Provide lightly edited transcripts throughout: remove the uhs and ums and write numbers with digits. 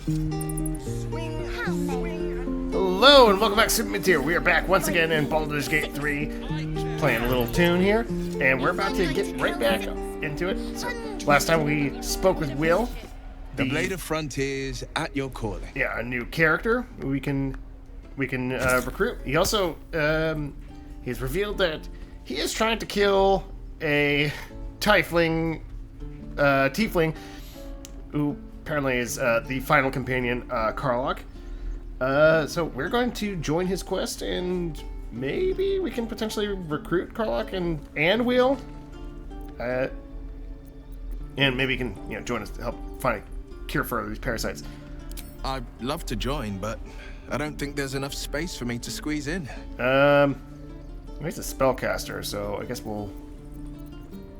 Hello and welcome back to Midtier. We are back once again in Baldur's Gate 3, playing a little tune here, and we're about to get right back into it. So, last time we spoke with Will, the Blade of Frontiers at your calling. Yeah, a new character we can recruit. He also he's revealed that he is trying to kill a tiefling, who apparently is the final companion, Karlach. So we're going to join his quest, and maybe we can potentially recruit Karlach and Will. And maybe he can, join us to help find a cure for these parasites. I'd love to join, but I don't think there's enough space for me to squeeze in. He's a spellcaster, so I guess we'll.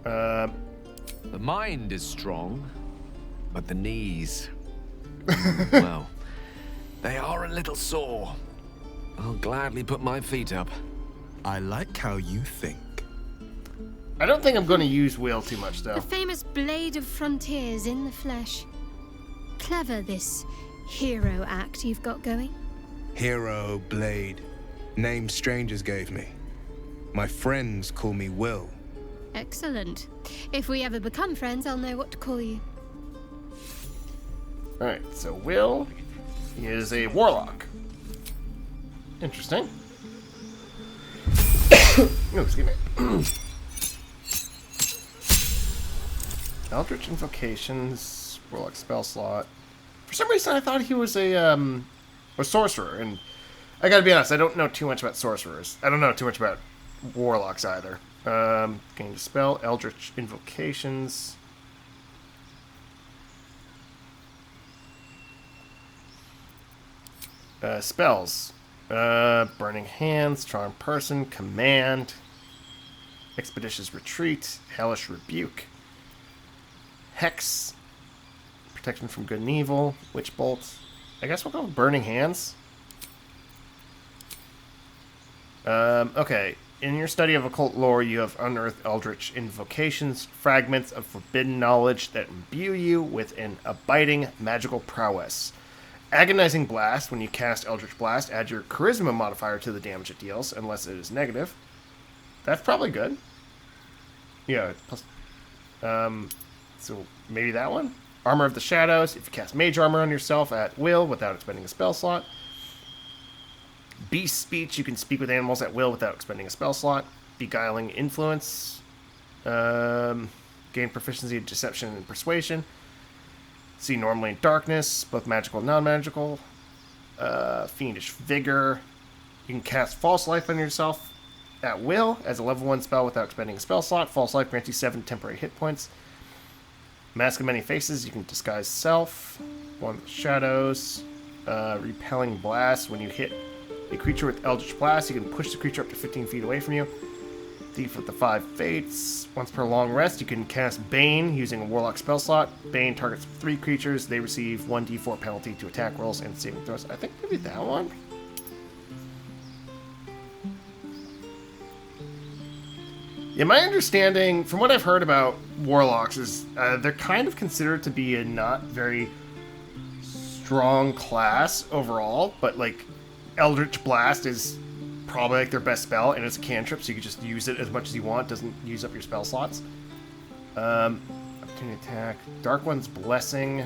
The mind is strong, but the knees, well, they are a little sore. I'll gladly put my feet up. I like how you think. I don't think I'm going to use Will too much, though. The famous Blade of Frontiers in the flesh. Clever, this hero act you've got going. Hero, Blade. Name strangers gave me. My friends call me Will. Excellent. If we ever become friends, I'll know what to call you. Alright, so Will is a warlock. Interesting. Oh, excuse me. Eldritch Invocations, Warlock spell slot. For some reason I thought he was a sorcerer, and I gotta be honest, I don't know too much about sorcerers. I don't know too much about warlocks either. Gain to spell, Eldritch Invocations. Spells. Burning Hands, Charm Person, Command, Expeditious Retreat, Hellish Rebuke, Hex, Protection from Good and Evil, Witch Bolt. I guess we'll go with Burning Hands. Okay. In your study of occult lore, you have unearthed eldritch invocations, fragments of forbidden knowledge that imbue you with an abiding magical prowess. Agonizing Blast. When you cast Eldritch Blast, add your Charisma modifier to the damage it deals, unless it is negative. That's probably good. Yeah. Plus, so maybe that one? Armor of the Shadows. If you cast Mage Armor on yourself at will without expending a spell slot. Beast Speech. You can speak with animals at will without expending a spell slot. Beguiling Influence. Gain proficiency in Deception and Persuasion. See normally in darkness, both magical and non-magical. Fiendish Vigor. You can cast False Life on yourself at will as a level 1 spell without expending a spell slot. False Life grants you 7 temporary hit points. Mask of Many Faces. You can disguise self. One with Shadows. Repelling Blast. When you hit a creature with Eldritch Blast, you can push the creature up to 15 feet away from you. Thief with the 5 Fates. Once per long rest, you can cast Bane using a Warlock spell slot. Bane targets 3 creatures. They receive 1d4 penalty to attack rolls and saving throws. I think maybe that one. Yeah, my understanding, from what I've heard about Warlocks, is they're kind of considered to be a not very strong class overall, but like Eldritch Blast is probably like their best spell, and it's a cantrip, so you can just use it as much as you want. Doesn't use up your spell slots. Opportunity attack. Dark One's Blessing.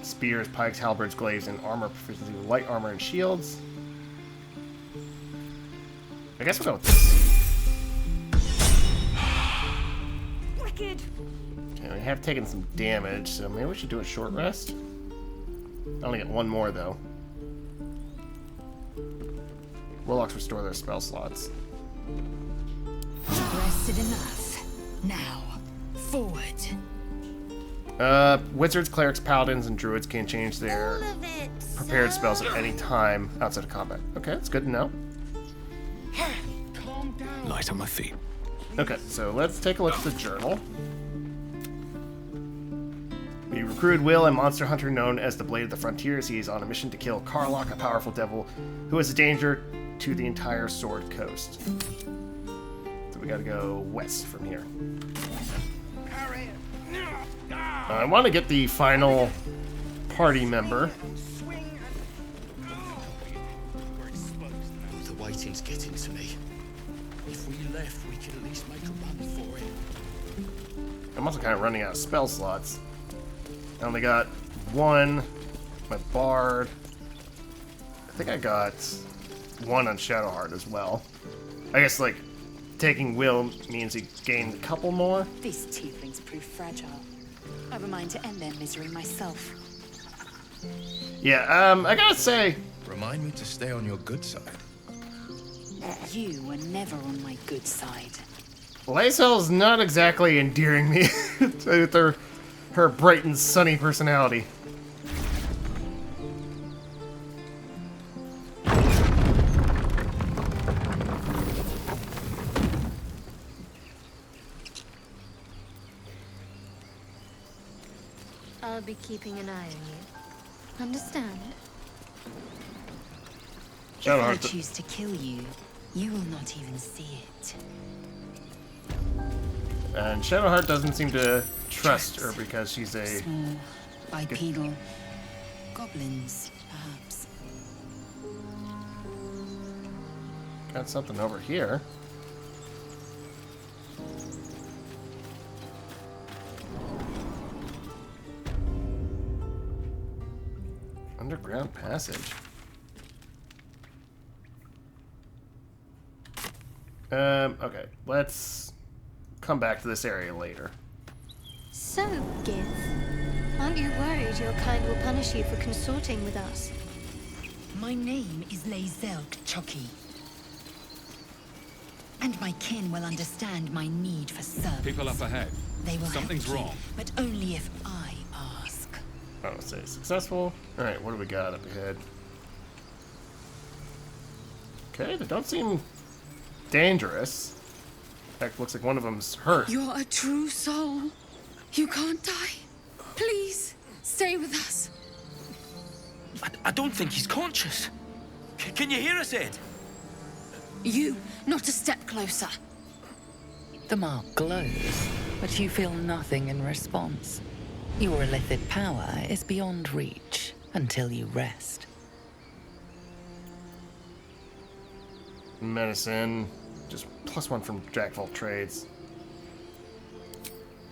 Spears, pikes, halberds, glaives, and armor proficiency with light armor and shields. I guess we'll go with this. Wicked. Okay, we have taken some damage, so maybe we should do a short rest. I only get one more, though. Warlocks restore their spell slots. Rested enough. Now, forward. Wizards, clerics, paladins, and druids can change their prepared spells at any time outside of combat. Okay, that's good to know. Light on my feet. Okay, so let's take a look at the journal. We recruited Will, a monster hunter known as the Blade of the Frontiers. He is on a mission to kill Karlach, a powerful devil who is a danger to the entire Sword Coast. So we gotta go west from here. I want to get the final party member. The waiting's getting to me. If we left, we could at least make a run for it. I'm also kind of running out of spell slots. I only got one. My Bard. I think I got one on Shadowheart as well. I guess, like, taking Will means he gained a couple more. These tieflings prove fragile. I've a mind to end their misery myself. Yeah, I gotta say, Remind me to stay on your good side. You were never on my good side. Lae'zel's not exactly endearing me with her bright and sunny personality. I'll be keeping an eye on you. Understand? If I Shadowheart. choose to kill you, you will not even see it. And Shadowheart doesn't seem to trust her because she's a... Small, bipedal, goblins, perhaps. Got something over here. Underground passage. Okay, let's come back to this area later. So, Gith, aren't you worried your kind will punish you for consorting with us? My name is Lae'zel Chucky. And my kin will understand my need for service. People up ahead. They will Something's help you, wrong. but only if I ask. Oh, say successful. Alright, what do we got up ahead? Okay, they don't seem dangerous. In fact, looks like one of them's hurt. You're a true soul. You can't die. Please, stay with us. I don't think he's conscious. Can you hear us, Ed? You, not a step closer. The mark glows, but you feel nothing in response. Your illithid power is beyond reach until you rest. Medicine. Just +1 from Jackvault trades.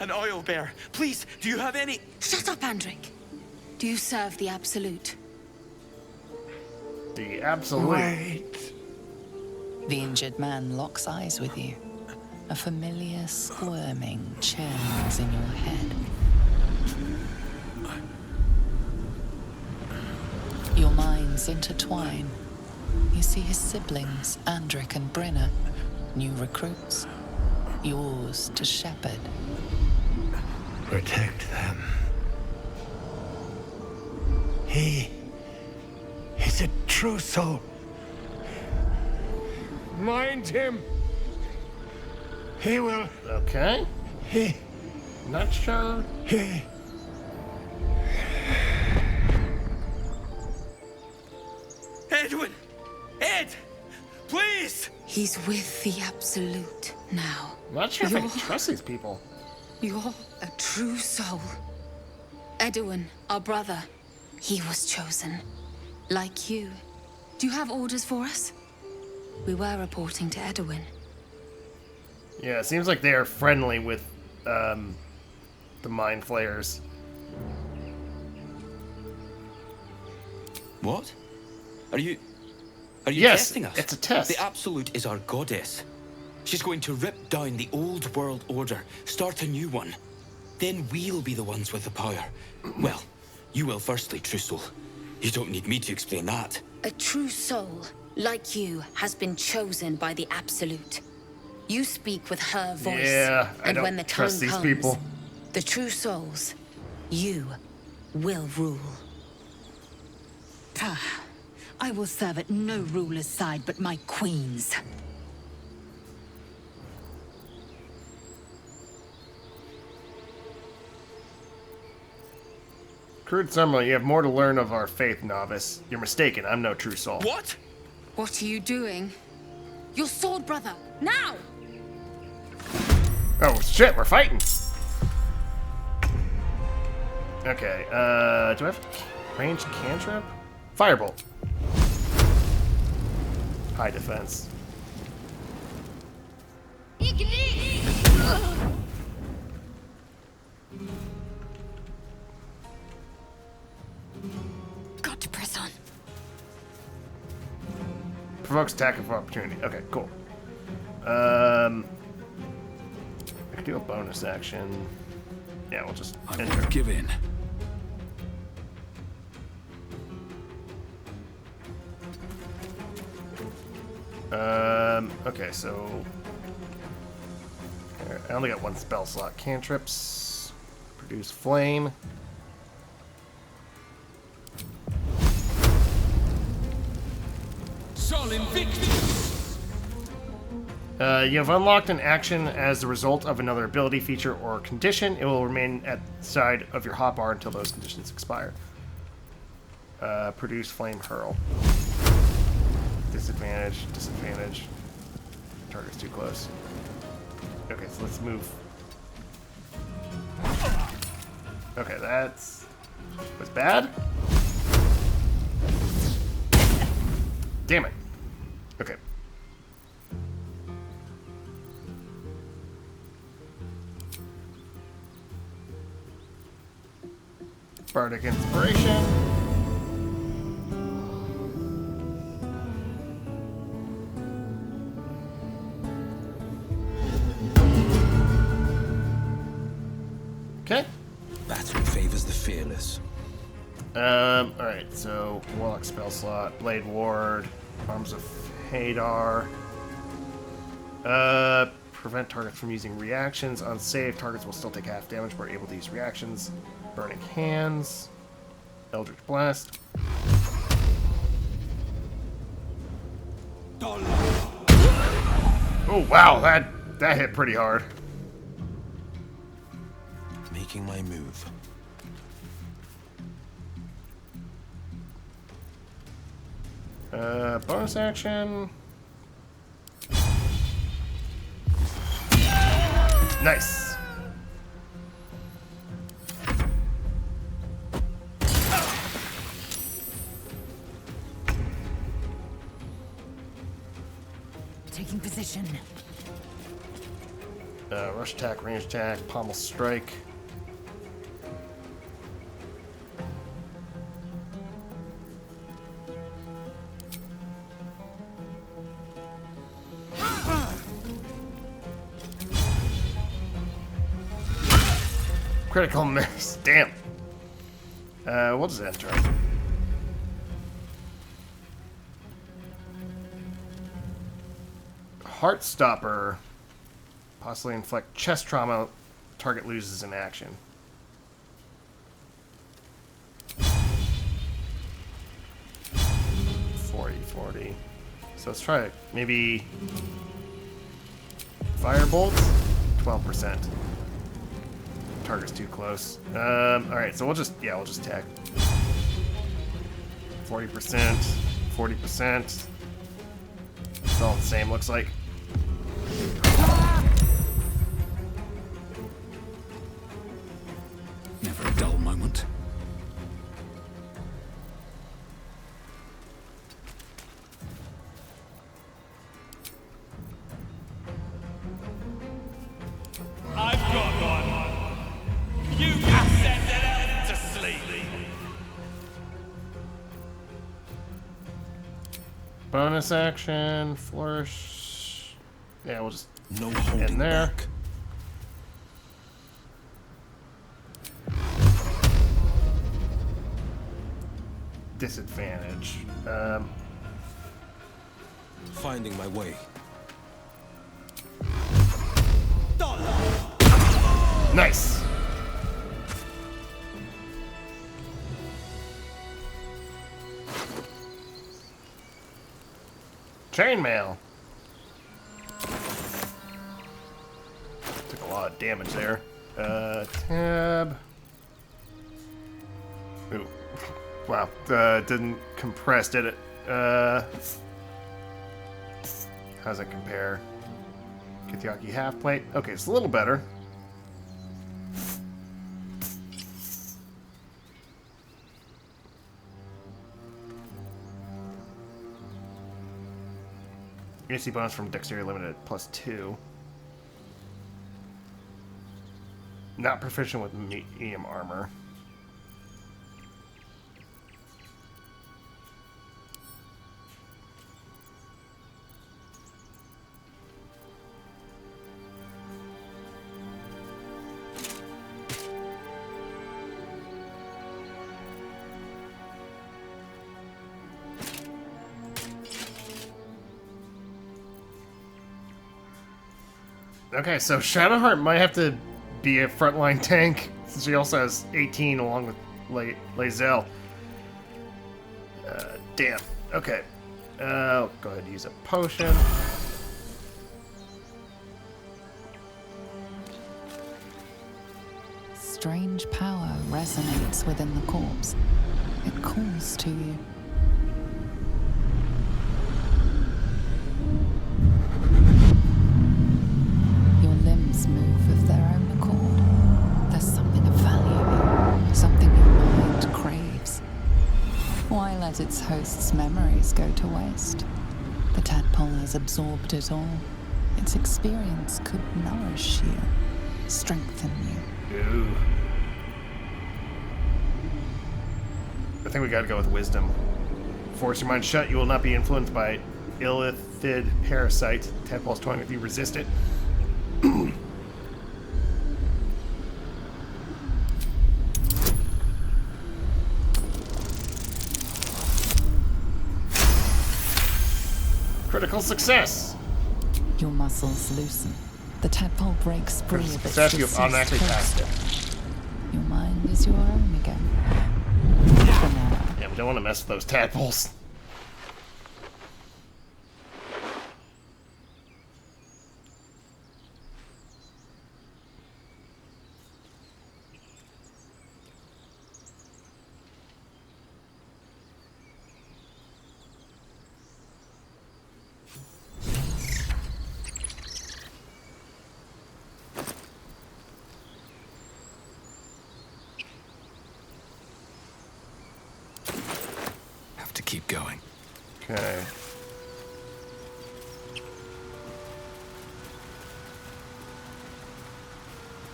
An oil bear. Please, do you have any... Shut up, Andric. Do you serve the Absolute? The absolute. The injured man locks eyes with you. A familiar squirming churns in your head. Your minds intertwine. You see his siblings, Andric and Brynna, new recruits, yours to shepherd. Protect them. He is a true soul. Mind him. He will. Okay. He. Not sure. He. Edwin! Ed! Please! He's with the Absolute now. Not sure if I You're- can trust these people. You're a true soul. Edwin, our brother, he was chosen. Like you. Do you have orders for us? We were reporting to Edwin. Yeah, it seems like they are friendly with the Mind Flayers. What? Are you Yes, testing us? it's a test. The Absolute is our goddess. She's going to rip down the old world order, start a new one. Then we'll be the ones with the power. Well, you will firstly, True Soul. You don't need me to explain that. A true soul, like you, has been chosen by the Absolute. You speak with her voice. Yeah, I and don't when the trust time these comes, people. the true souls, you will rule. Ah, I will serve at no ruler's side but my queen's. Crude ceremony, you have more to learn of our faith, novice. You're mistaken, I'm no true soul. What? What are you doing? Your sword, brother! Now! Oh shit, we're fighting. Okay, do I have range cantrip? Firebolt. High defense. Got to press on. Provokes attack of opportunity. Okay, cool. I could do a bonus action. Yeah, we'll just I enter. won't give in. Okay, so I only got one spell slot. Cantrips. Produce flame. Sol Invictus! You have unlocked an action as a result of another ability, feature, or condition. It will remain at the side of your hotbar until those conditions expire. Produce flame hurl. Disadvantage, disadvantage. Target's too close. Okay, so let's move. Okay, was bad. Damn it. Okay. Bardic Inspiration. Okay. Battle favors the fearless. Alright, so Warlock spell slot, Blade Ward, Arms of Hadar. Prevent targets from using reactions. On save, targets will still take half damage, but are able to use reactions. Burning Hands. Eldritch Blast. Oh wow, that hit pretty hard. Making my move. Bonus action. Nice. Taking position. Rush attack, range attack, pommel strike. Critical miss. Damn. We'll just enter. Heartstopper. Possibly inflict chest trauma. Target loses an action. $40. So let's try it. Maybe Firebolt. 12%. Target's too close. Alright, so we'll just attack. 40%, 40%. It's all the same, looks like. Never a dull moment. I've got one. You can send it out to sleep. Bonus action, flourish. Yeah, we'll just No holding in there. back. Disadvantage. Finding my way. Nice. Chainmail. Took a lot of damage there. Tab. Ooh. Wow. Didn't compress, did it? How's it compare? Kithiyaki half plate. Okay, it's a little better. AC bonus from dexterity limited at +2. Not proficient with medium armor. Okay, so Shadowheart might have to be a frontline tank, since she also has 18 along with Lae'zel. Damn. Okay. I'll go ahead and use a potion. Strange power resonates within the corpse. It calls to you. Your limbs move of their own accord. There's something of value, something your mind craves. Why let its host's memories go to waste? The tadpole has absorbed it all. Its experience could nourish you, strengthen you. Ooh. I think we gotta go with wisdom. Force your mind shut. You will not be influenced by illithid parasite. Tadpole's toying if you resist it. Critical success. Your muscles loosen. The tadpole breaks free of its Success, you have automatically passed it. Your mind is your own again. For now. Yeah, we don't want to mess with those tadpoles. Keep going. Okay.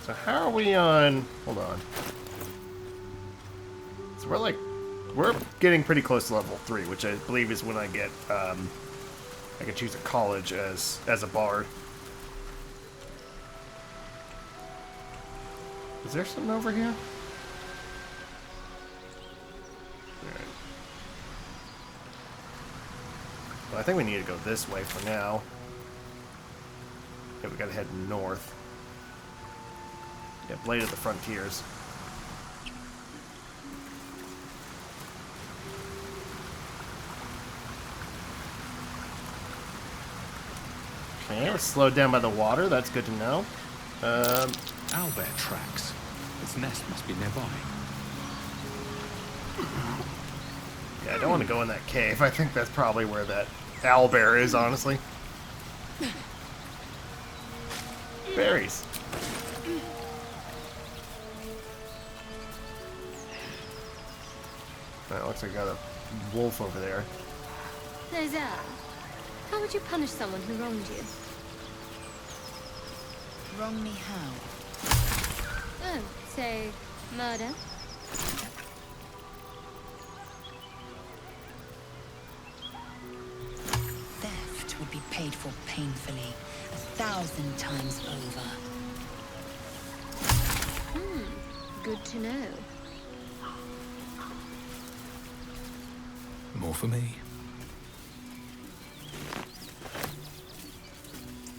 So how are we on... Hold on. So we're getting pretty close to level 3, which I believe is when I get, I can choose a college as a bard. Is there something over here? Well, I think we need to go this way for now. Yeah, we gotta head north. Yeah, Blade of the Frontiers. Okay, we're slowed down by the water. That's good to know. Owlbear tracks. Its nest must be nearby. Yeah, I don't want to go in that cave. I think that's probably where that owlbear is, honestly. Berries. Oh, looks like I got a wolf over there. Lae'zel, how would you punish someone who wronged you? Wrong me how? Oh, say, murder? Theft would be paid for painfully, 1,000 times over. Good to know. More for me.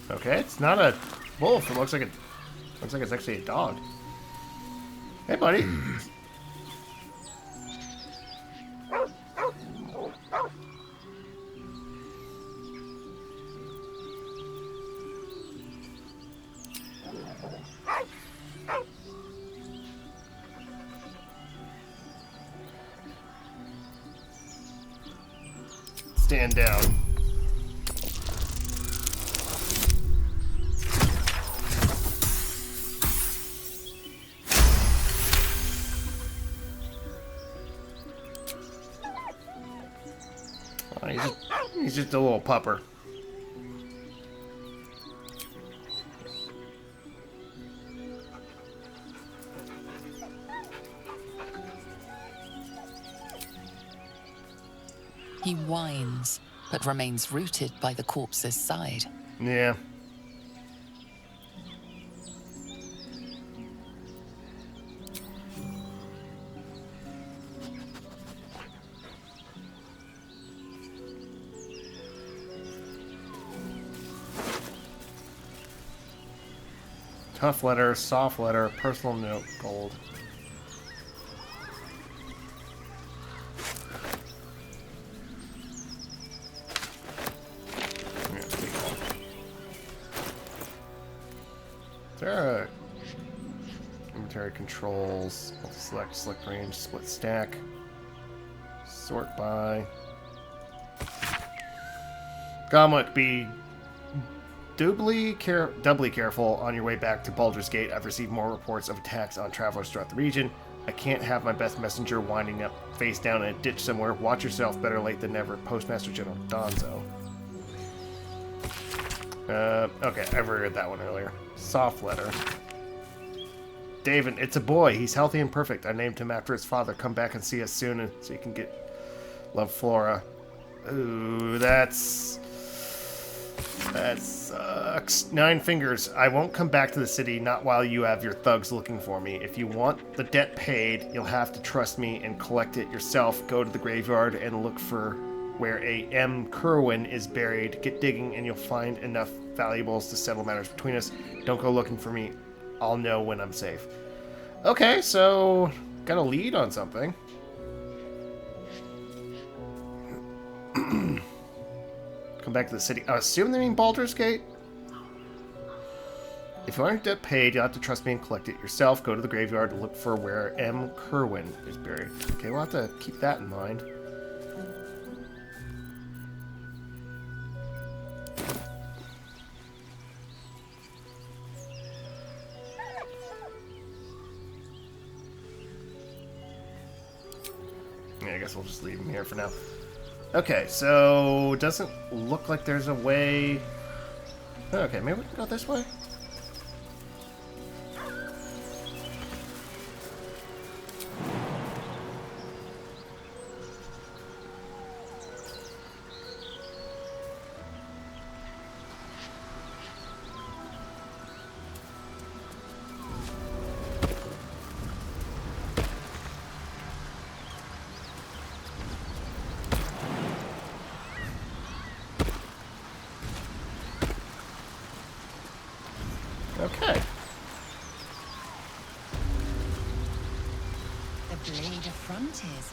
Okay, it's not a wolf. It looks like it's actually a dog. Hey, buddy. Stand down. Oh, he's just a little pupper. He whines, but remains rooted by the corpse's side. Yeah. Tough letter, soft letter, personal note, gold. Is there a inventory controls? Select, select range, split stack, sort by. Gomlet, be doubly careful on your way back to Baldur's Gate. I've received more reports of attacks on travelers throughout the region. I can't have my best messenger winding up face down in a ditch somewhere. Watch yourself, better late than never. Postmaster General Donzo. Okay, I read that one earlier. Soft letter. David, it's a boy. He's healthy and perfect. I named him after his father. Come back and see us soon and so you can get... Love, Flora. Ooh, that sucks. 9 fingers. I won't come back to the city, not while you have your thugs looking for me. If you want the debt paid, you'll have to trust me and collect it yourself. Go to the graveyard and look for where a M. Kerwin is buried. Get digging and you'll find enough valuables to settle matters between us. Don't go looking for me. I'll know when I'm safe. Okay, so got a lead on something. Come back to the city. I assume they mean Baldur's Gate? If you want your debt paid, you'll have to trust me and collect it yourself. Go to the graveyard and look for where M. Kerwin is buried. Okay, we'll have to keep that in mind. Yeah, I guess we'll just leave him here for now. Okay, so doesn't look like there's a way. Okay, maybe we can go this way. Okay. The blade of frontiers,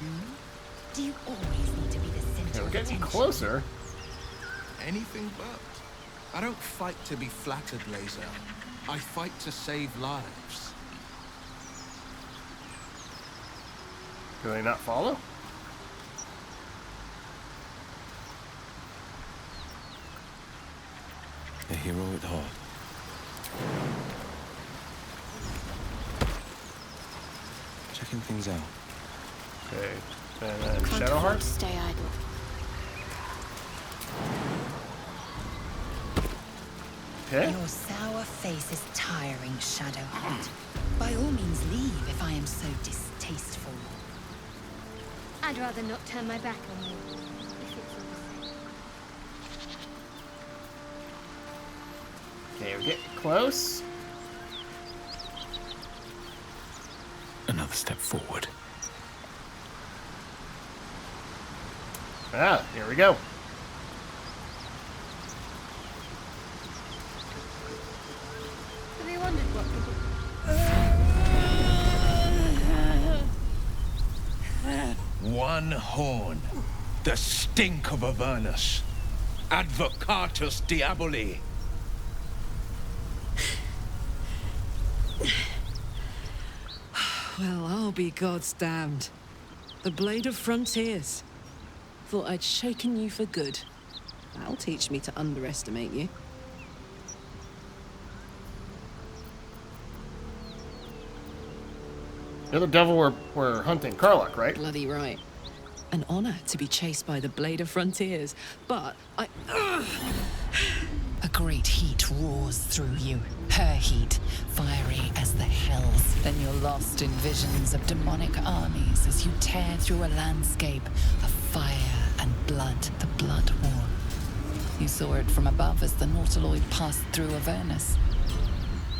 Do you always need to be the center Okay, we're of getting attention? closer. Anything but. I don't fight to be flattered, Laser. I fight to save lives. Do they not follow? A hero at heart. Checking things out. Okay. And then Can't Shadowheart? afford to stay idle. Okay. Your sour face is tiring, Shadowheart. By all means leave if I am so distasteful. I'd rather not turn my back on you. If it's all the same. Okay, we're getting close. Another step forward. Ah, here we go. Have you wondered what people... One horn. The stink of Avernus. Advocatus Diaboli. Well, I'll be God's damned. The Blade of Frontiers. Thought I'd shaken you for good. That'll teach me to underestimate you. You're the devil we're hunting, Karlach, right? Bloody right. An honor to be chased by the Blade of Frontiers, but I... A great heat roars through you, her heat, fiery as the hells. Then you're lost in visions of demonic armies as you tear through a landscape of fire and blood, the Blood War. You saw it from above as the Nautiloid passed through Avernus.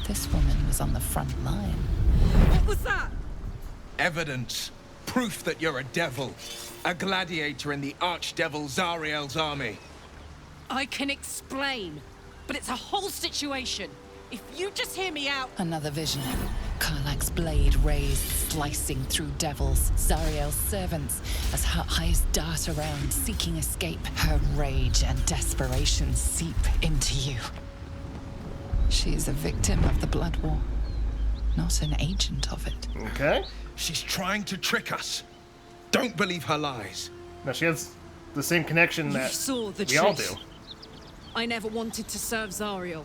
This woman was on the front line. What was that? Evidence. Proof that you're a devil. A gladiator in the archdevil Zariel's army. I can explain, but it's a whole situation. If you just hear me out... Another vision. Karlach's blade raised, slicing through devils, Zariel's servants, as her eyes dart around, seeking escape. Her rage and desperation seep into you. She is a victim of the Blood War, not an agent of it. Okay. She's trying to trick us. Don't believe her lies. No, she has the same connection that saw the we all truth. do. I never wanted to serve Zariel.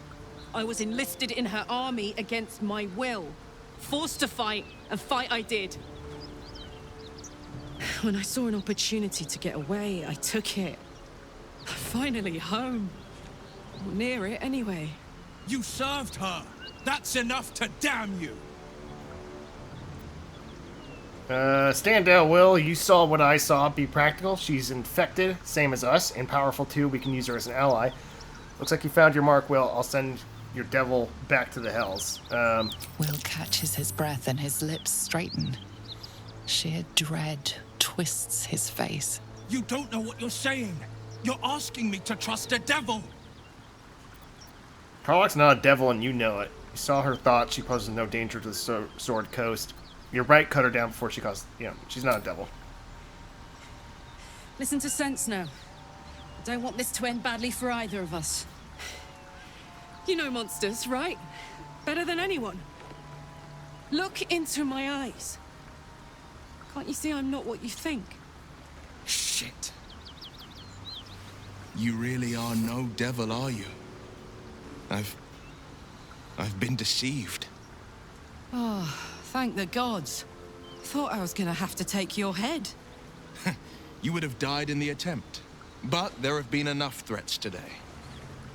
I was enlisted in her army against my will. Forced to fight, and fight I did. When I saw an opportunity to get away, I took it. Finally home. Or near it, anyway. You served her. That's enough to damn you. Stand down, Will. You saw what I saw. Be practical. She's infected, same as us, and powerful too. We can use her as an ally. Looks like you found your mark, Will. I'll send your devil back to the hells. Will catches his breath and his lips straighten. Sheer dread twists his face. You don't know what you're saying. You're asking me to trust a devil. Karlach's not a devil, and you know it. You saw her thought. She poses no danger to the Sword Coast. You're right, cut her down before she caused... she's not a devil. Listen to sense now. I don't want this to end badly for either of us. You know monsters, right? Better than anyone. Look into my eyes. Can't you see I'm not what you think? Shit. You really are no devil, are you? I've been deceived. Oh, thank the gods. Thought I was gonna have to take your head. You would have died in the attempt. But there have been enough threats today.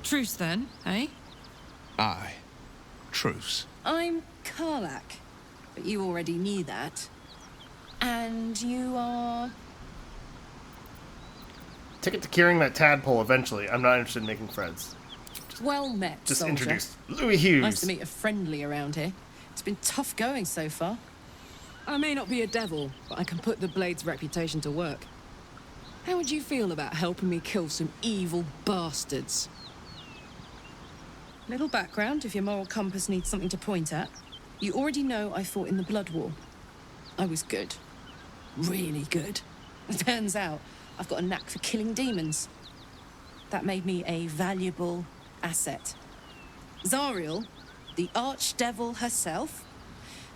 Truce then, eh? Aye. Truce. I'm Karlach, but you already knew that. And you are... Ticket to curing that tadpole eventually. I'm not interested in making friends. Well met, Just soldier. introduced. Louis Hughes. Nice to meet a friendly around here. It's been tough going so far. I may not be a devil, but I can put the Blade's reputation to work. How would you feel about helping me kill some evil bastards? Little background, if your moral compass needs something to point at. You already know I fought in the Blood War. I was good. Really good. Turns out, I've got a knack for killing demons. That made me a valuable asset. Zariel, the archdevil herself,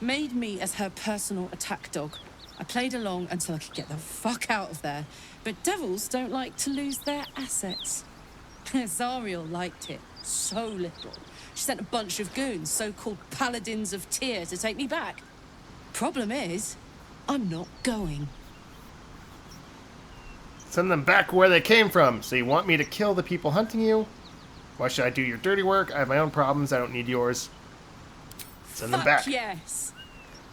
made me as her personal attack dog. I played along until I could get the fuck out of there. But devils don't like to lose their assets. Zariel liked it so little. She sent a bunch of goons, so-called paladins of Tyr, to take me back. Problem is, I'm not going. Send them back where they came from. So you want me to kill the people hunting you? Why should I do your dirty work? I have my own problems. I don't need yours. Send them back. Yes.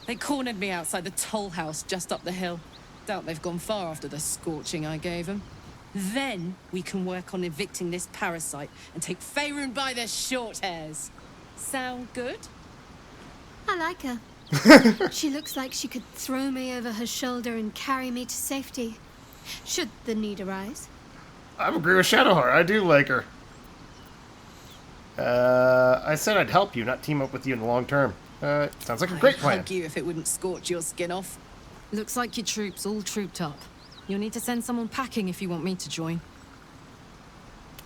They cornered me outside the toll house just up the hill. Doubt they've gone far after the scorching I gave them. Then we can work on evicting this parasite and take Faerun by the short hairs. Sound good? I like her. She looks like she could throw me over her shoulder and carry me to safety, should the need arise. I agree with Shadowheart. I do like her. I said I'd help you, not team up with you in the long term. Sounds like a great plan. I'd hug you if it wouldn't scorch your skin off. Looks like your troops all trooped up. You'll need to send someone packing if you want me to join.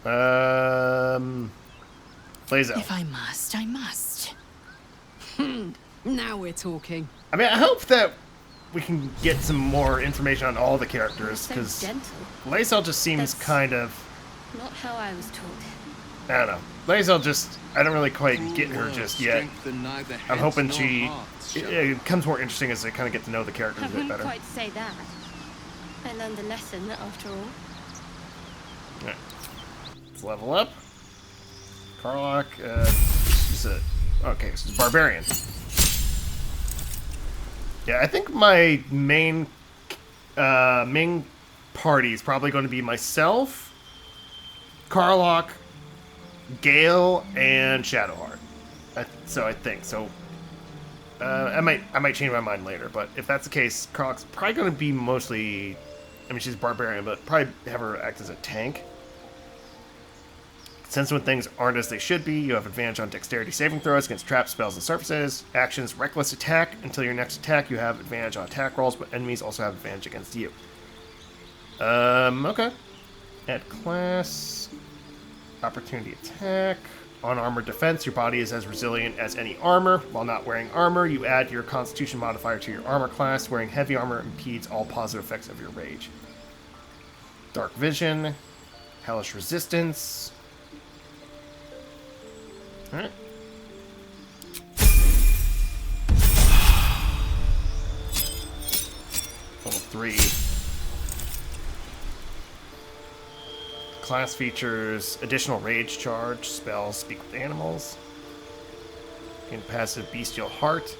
Lae'zel. If I must, I must. Now we're talking. I mean, I hope that we can get some more information on all the characters, because So gentle. Lae'zel just seems That's kind of... Not how I was taught. I don't know. Lae'zel just... I don't really quite get her just yet. I'm hoping she... It becomes more interesting as I kind of get to know the characters I a bit wouldn't better. quite say that. I learned a lesson, after all. Alright. Let's level up. Karlach, she's a... Okay, so she's a barbarian. Yeah, I think my main party is probably going to be myself, Karlach, Gale, and Shadowheart. So I think so. I might change my mind later, but if that's the case, Karlach's probably going to be mostly. I mean, she's a barbarian, but probably have her act as a tank. Since when things aren't as they should be, you have advantage on dexterity saving throws against traps, spells, and surfaces. Actions, reckless attack. Until your next attack, you have advantage on attack rolls, but enemies also have advantage against you. Okay. Add class. Opportunity attack. On armor defense, your body is as resilient as any armor. While not wearing armor, you add your constitution modifier to your armor class. Wearing heavy armor impedes all positive effects of your rage. Dark vision. Hellish resistance. Alright. Level 3. Class features additional rage charge, spells, speak with animals. Gain passive bestial heart.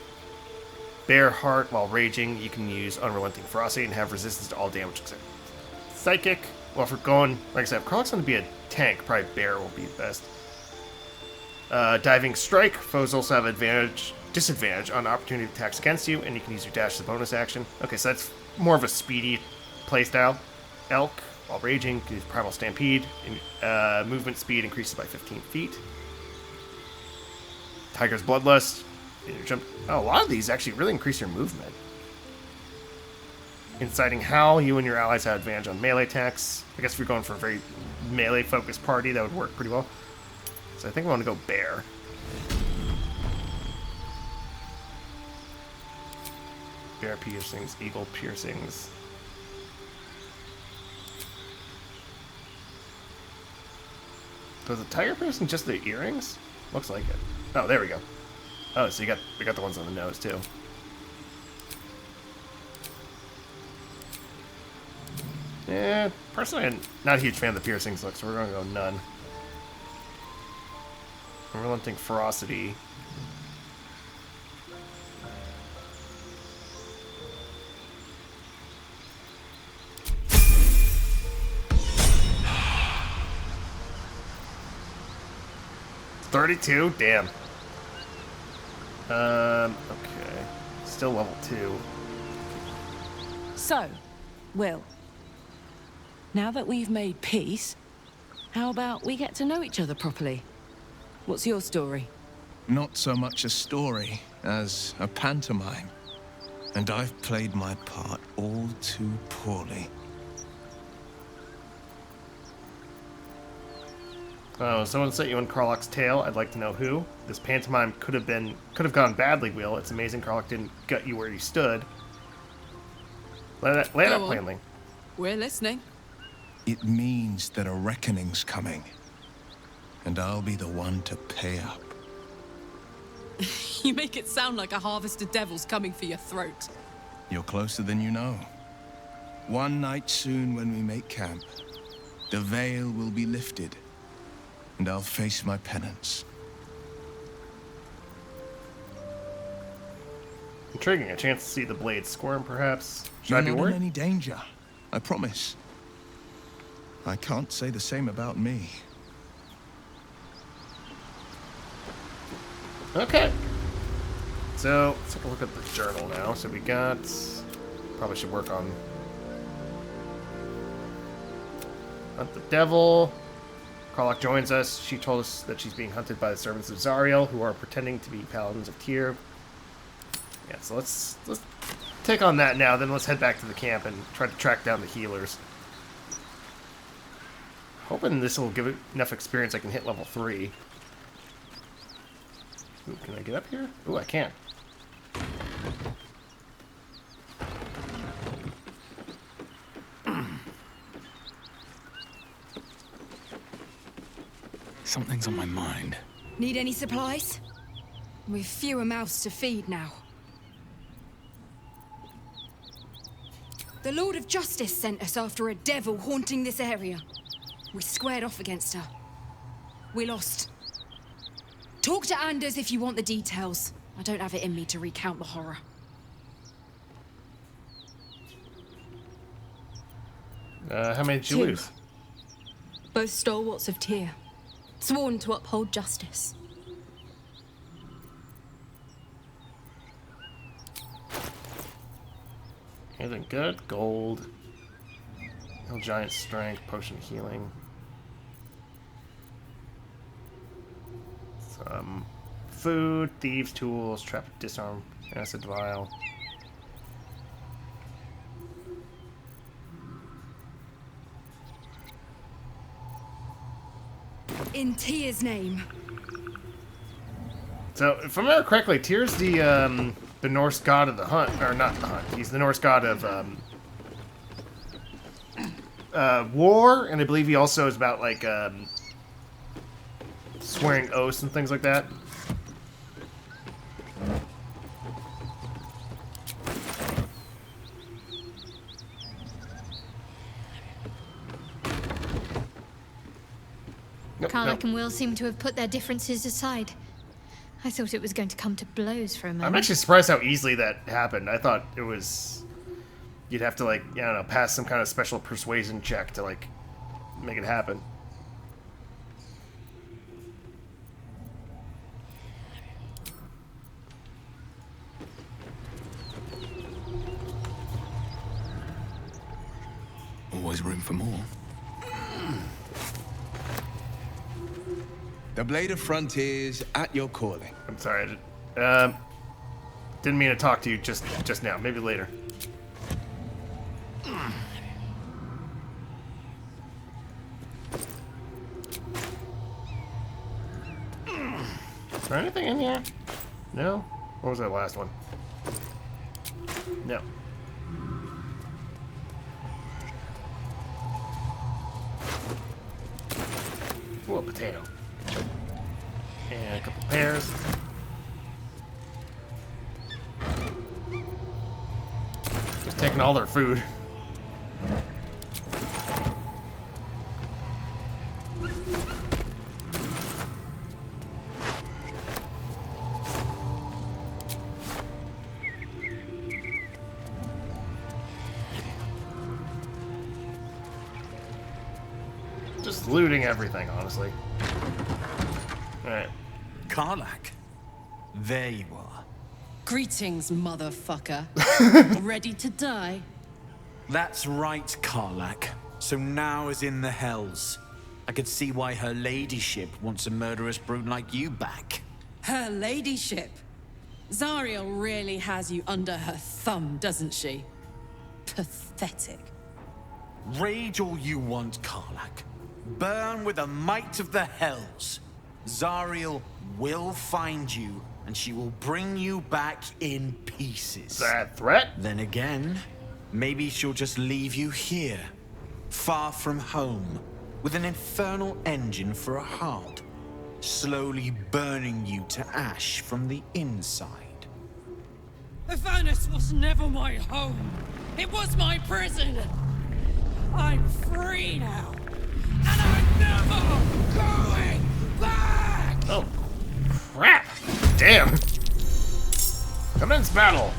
Bear heart, while raging, you can use unrelenting ferocity and have resistance to all damage except psychic. Well, if we're going, like I said, if Karlach's going to be a tank, probably bear will be best. Diving strike. Foes also have disadvantage on opportunity attacks against you, and you can use your dash as a bonus action. Okay, so that's more of a speedy playstyle. Elk, while raging, can use primal stampede. Movement speed increases by 15 feet. Tiger's bloodlust. Jump. Oh, a lot of these actually really increase your movement. Inciting howl. You and your allies have advantage on melee attacks. I guess if you're going for a very melee-focused party, that would work pretty well. So I think I want to go bear. Bear piercings, eagle piercings. Does the tiger piercing just the earrings? Looks like it. Oh, there we go. Oh, so we got the ones on the nose too. Yeah, personally, I'm not a huge fan of the piercings look, so we're going to go none. Unrelenting ferocity. $32? Damn. Okay. Still level 2. So, Will, now that we've made peace, how about we get to know each other properly? What's your story? Not so much a story as a pantomime. And I've played my part all too poorly. Oh, someone set you on Karlach's tail. I'd like to know who. This pantomime could have gone badly, Will. It's amazing Karlach didn't gut you where you stood. Lay that plainly. We're listening. It means that a reckoning's coming. And I'll be the one to pay up. You make it sound like a harvest of devils coming for your throat. You're closer than you know. One night soon when we make camp, the veil will be lifted, and I'll face my penance. Intriguing. A chance to see the blade squirm, perhaps. Should You're I be not worried? in any danger, I promise. I can't say the same about me. Okay. So, let's take a look at the journal now. So we got... Probably should work on... Hunt the devil. Karlach joins us. She told us that she's being hunted by the servants of Zariel, who are pretending to be paladins of Tyr. Yeah, so let's take on that now. Then let's head back to the camp and try to track down the healers. Hoping this will give it enough experience I can hit level 3. Ooh, can I get up here? Ooh, I can. Something's on my mind. Need any supplies? We've fewer mouths to feed now. The Lord of Justice sent us after a devil haunting this area. We squared off against her. We lost. Talk to Anders if you want the details. I don't have it in me to recount the horror. How many did you 2. lose? Both stalwarts of Tyr, sworn to uphold justice. Anything good? Gold. Hill giant strength, potion healing. Some food, thieves' tools, trap, disarm, acid vial. In Tyr's name. So, if I remember correctly, Tyr's the Norse god of the hunt, or not the hunt. He's the Norse god of war, and I believe he also is about like swearing oaths and things like that. Karlach and Will seem to have put their differences aside. I thought it was going to come to blows for a moment. I'm actually surprised how easily that happened. I thought it was... You'd have to, like, I don't know, pass some kind of special persuasion check to, like, make it happen. Always room for more. The Blade of Frontiers at your calling. I'm sorry. Didn't mean to talk to you just now. Maybe later. Is there anything in here? No? What was that last one? No. Ooh, a potato. And a couple pears. Just taking all their food. Just looting everything, honestly. Alright. Karlach, there you are. Greetings, motherfucker. Ready to die? That's right, Karlach. So now is in the hells. I could see why her ladyship wants a murderous brute like you back. Her ladyship. Zariel really has you under her thumb, doesn't she? Pathetic. Rage all you want, Karlach. Burn with the might of the hells. Zariel will find you, and she will bring you back in pieces. Is that a threat? Then again, maybe she'll just leave you here, far from home, with an infernal engine for a heart, slowly burning you to ash from the inside. Avernus was never my home. It was my prison. I'm free now, and I'm never going back! Oh, crap! Damn! Commence battle!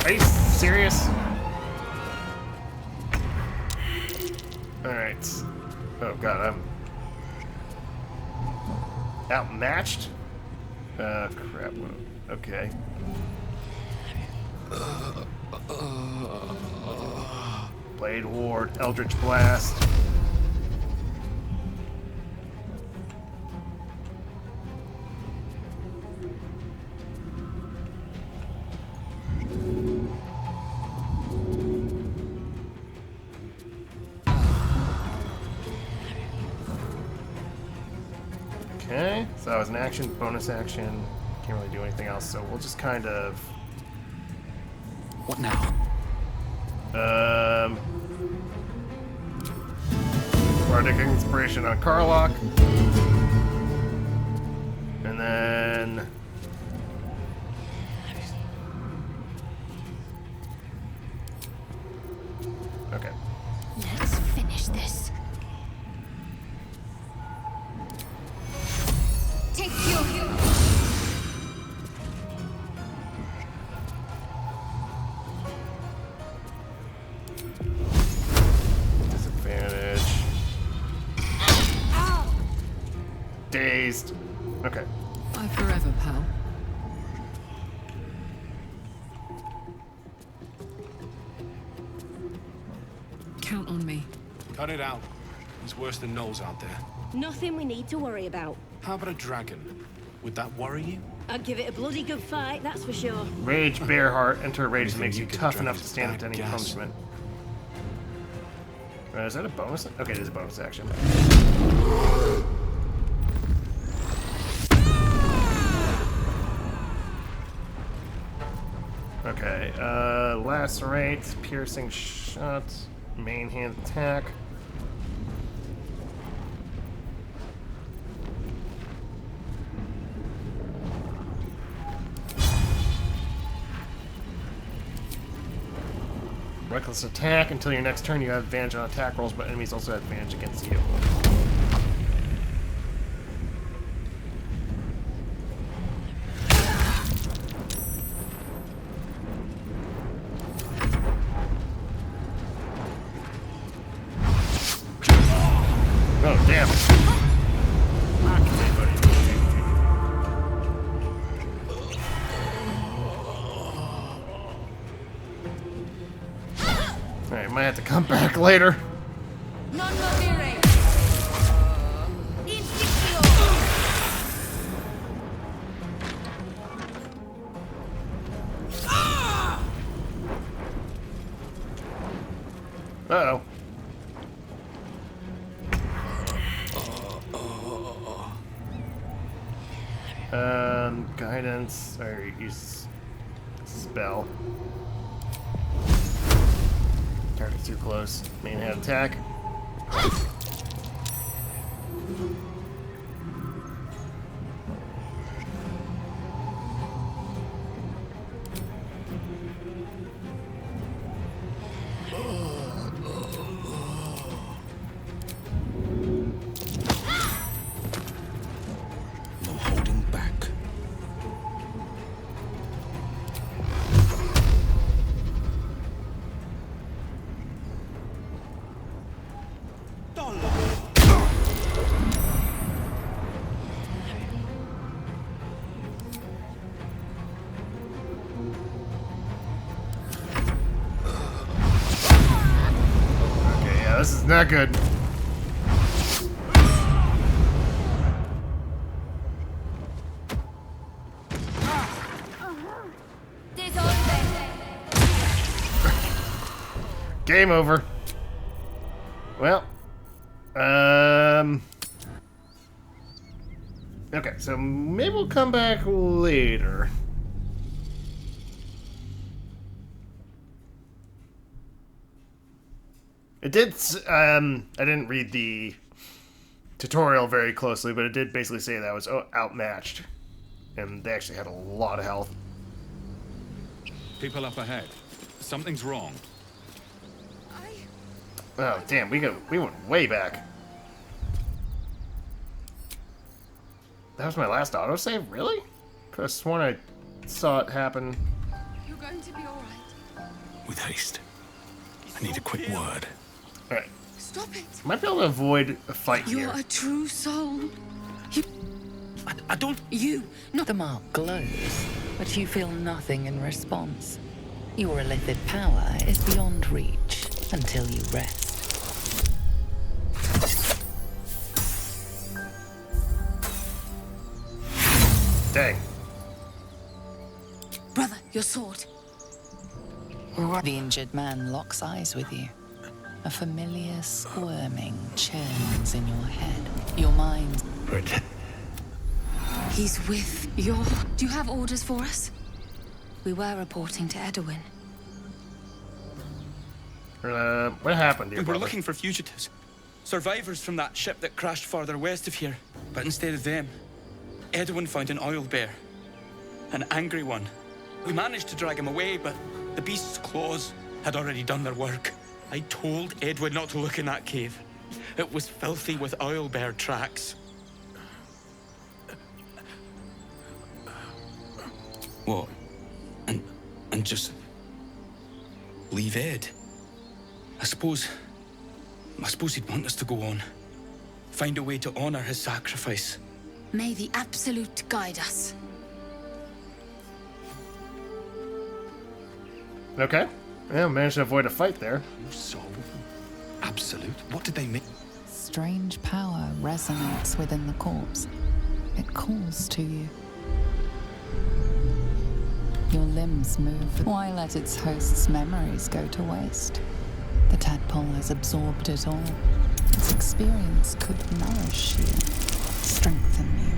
Are you serious? Alright. Oh god, I'm outmatched? Crap. Okay. Blade Ward, Eldritch Blast. Okay, so that was an action, bonus action. Can't really do anything else, so we'll just kind of... What now? Bardic Inspiration on Karlach. And then... Okay. Let's finish this. Take your... dazed. Okay. Bye forever, pal. Count on me. Cut it out. He's worse than Knowles out there. Nothing we need to worry about. How about a dragon? Would that worry you? I'd give it a bloody good fight, that's for sure. Rage Bearheart. Enter a rage that makes you Anything you tough could enough to drive stand up back to any gas. punishment. Is that a bonus? Okay, it is a bonus action. Okay, lacerate, piercing shot, main hand attack. Reckless attack. Until your next turn, you have advantage on attack rolls, but enemies also have advantage against you. Oh, damn. Alright, might have to come back later. Uh-oh. Guidance, or use spell. Target's too close. Main hand attack. No holding back. Okay, yeah, this is not good. Game over. Well, okay, so maybe we'll come back later. It did, I didn't read the tutorial very closely, but it did basically say that I was outmatched. And they actually had a lot of health. People up ahead. Something's wrong. Oh, damn, we went way back. That was my last autosave? Really? Could have sworn I saw it happen. You're going to be alright. With haste. I need a quick word. Alright. Stop it. Might be able to avoid a fight You're here. a true soul. I don't... You, not The mark glows, but you feel nothing in response. Your illithid power is beyond reach until you rest. Dang. brother, your sword. The injured man locks eyes with you. A familiar squirming churns in your head. Your mind... He's with your... Do you have orders for us? We were reporting to Edwin. What happened, dear We were brother? looking for fugitives. Survivors from that ship that crashed farther west of here. But instead of them, Edwin found an oil bear. An angry one. We managed to drag him away, but the beast's claws had already done their work. I told Edwin not to look in that cave. It was filthy with oil bear tracks. What? And just leave Ed? I suppose he'd want us to go on. Find a way to honor his sacrifice. May the Absolute guide us. Okay. Yeah, managed to avoid a fight there. Soul? Absolute? What did they mean? Strange power resonates within the corpse. It calls to you. Your limbs move. Why let its host's memories go to waste? The tadpole has absorbed it all. Its experience could nourish you, strengthen you.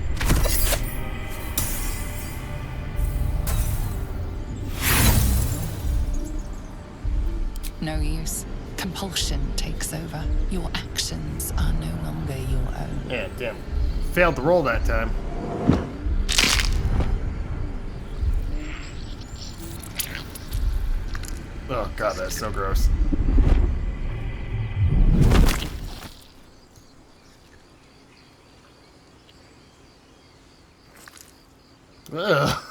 No use. Compulsion takes over. Your actions are no longer your own. Yeah, damn. Failed to roll that time. Oh god, that's so gross. Ugh.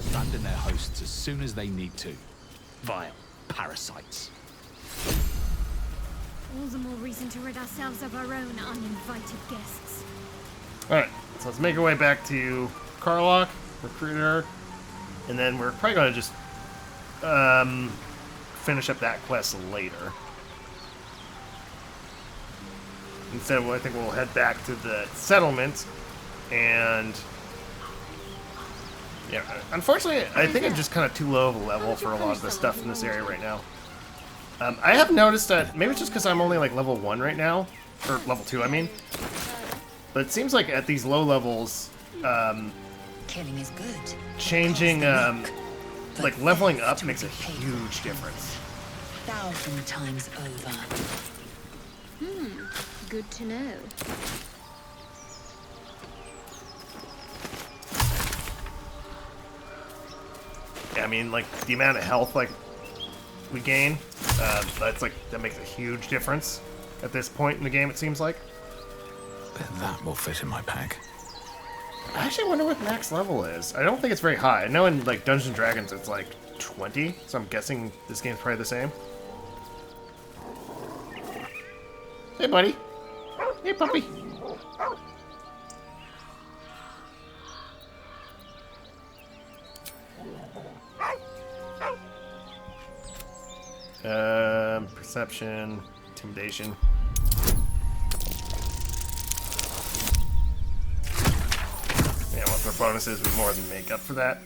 Abandon their hosts as soon as they need to. Vile parasites. All the more reason to rid ourselves of our own uninvited guests. Alright, so let's make our way back to Karlach, recruit her, and then we're probably going to just finish up that quest later. Instead, I think we'll head back to the settlement, and yeah, unfortunately, I think I'm just kind of too low of a level for a lot of the stuff in this area right now. I have noticed that, maybe it's just because I'm only like level 1 right now, or level 2, I mean. But it seems like at these low levels, Killing is good. changing, like leveling up makes a huge difference. 1,000 times over. Good to know. Yeah, I mean, like the amount of health like we gain, that's like that makes a huge difference at this point in the game. It seems like. Bet that will fit in my pack. I actually wonder what max level is. I don't think it's very high. I know in like Dungeons and Dragons it's like 20, so I'm guessing this game's probably the same. Hey, buddy. Hey, puppy. Perception, intimidation. Yeah, what their bonuses would more than make up for that.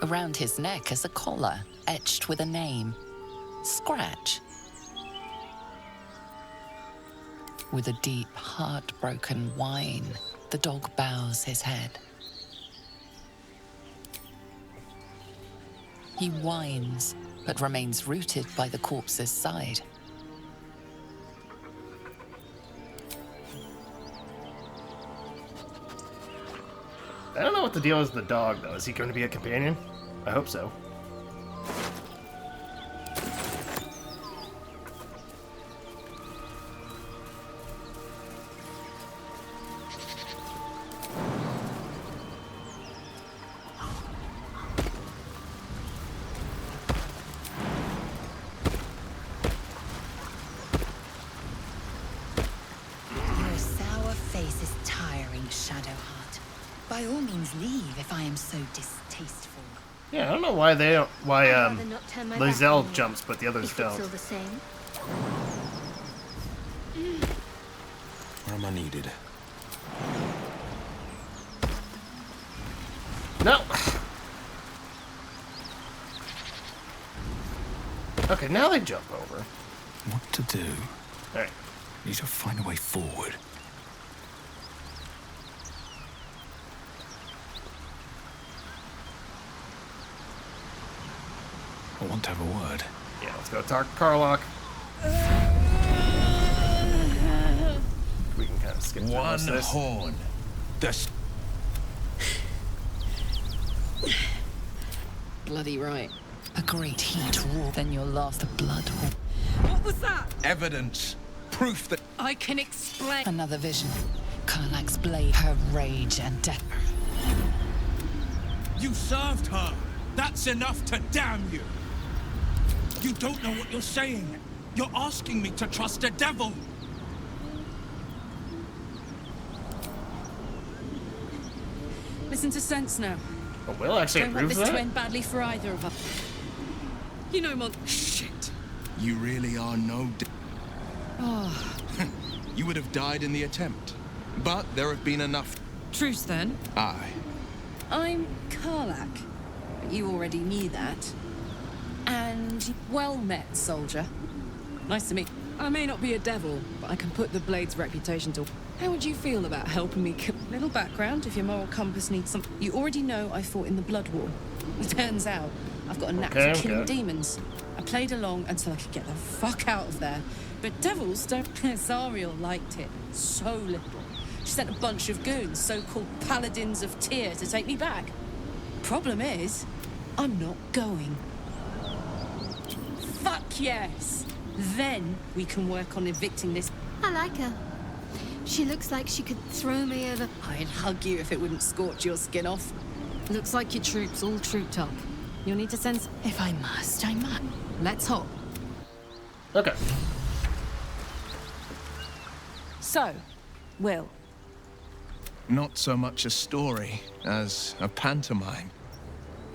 Around his neck is a collar, etched with a name. Scratch. With a deep, heartbroken whine, the dog bows his head. He whines, but remains rooted by the corpse's side. I don't know what the deal is with the dog, though. Is he going to be a companion? I hope so. Your sour face is tiring, Shadowheart. By all means leave if I am so distasteful. Yeah, I don't know why they don't. Why I'd rather not turn my back Lizelle on you, jumps, but the others if don't. it's all the same. Where am I needed? No. Okay, now they jump over. What to do? All right. Need to find a way forward. I want to have a word. Yeah, let's go talk to Karlach. We can kind of skip through One most of this. horn. Bloody right. A great heat roar, then your last blood. What was that? Evidence. Proof that I can explain. Another vision. Karlach's blade, her rage and death. You served her. That's enough to damn you. You don't know what you're saying. You're asking me to trust a devil. Listen to sense now. Oh, Will actually Don't want approves this to that? end badly for either of us. You know, Mon. Shit. You really are no... Oh. You would have died in the attempt. But there have been enough... Truce then. Aye. I'm Karlak. But you already knew that. And well met, soldier. Nice to meet. I may not be a devil, but I can put the Blade's reputation to... How would you feel about helping me kill... Little background, if your moral compass needs some... You already know I fought in the Blood War. It turns out, I've got a knack for killing demons. I played along until I could get the fuck out of there. But devils don't... Zariel liked it. So little. She sent a bunch of goons, so-called paladins of Tyr, to take me back. Problem is, I'm not going. Fuck yes! Then we can work on evicting this... I like her. She looks like she could throw me over... I'd hug you if it wouldn't scorch your skin off. Looks like your troops all trooped up. You'll need to send... If I must, I must. Let's hop. Okay. So, Will. Not so much a story as a pantomime.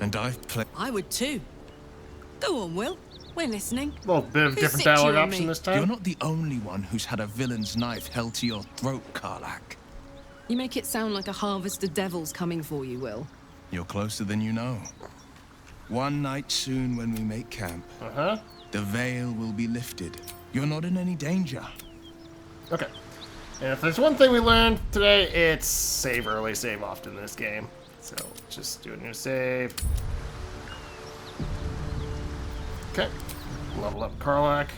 And I've played... I would too. Go on, Will. We're listening. Well, bit of different dialogue option this time. You're not the only one who's had a villain's knife held to your throat, Karlak. You make it sound like a harvest of devils coming for you, Will. You're closer than you know. One night soon when we make camp, the veil will be lifted. You're not in any danger. Okay. And if there's one thing we learned today, it's save early, save often in this game. So just do a new save. Okay. Level up Karlak.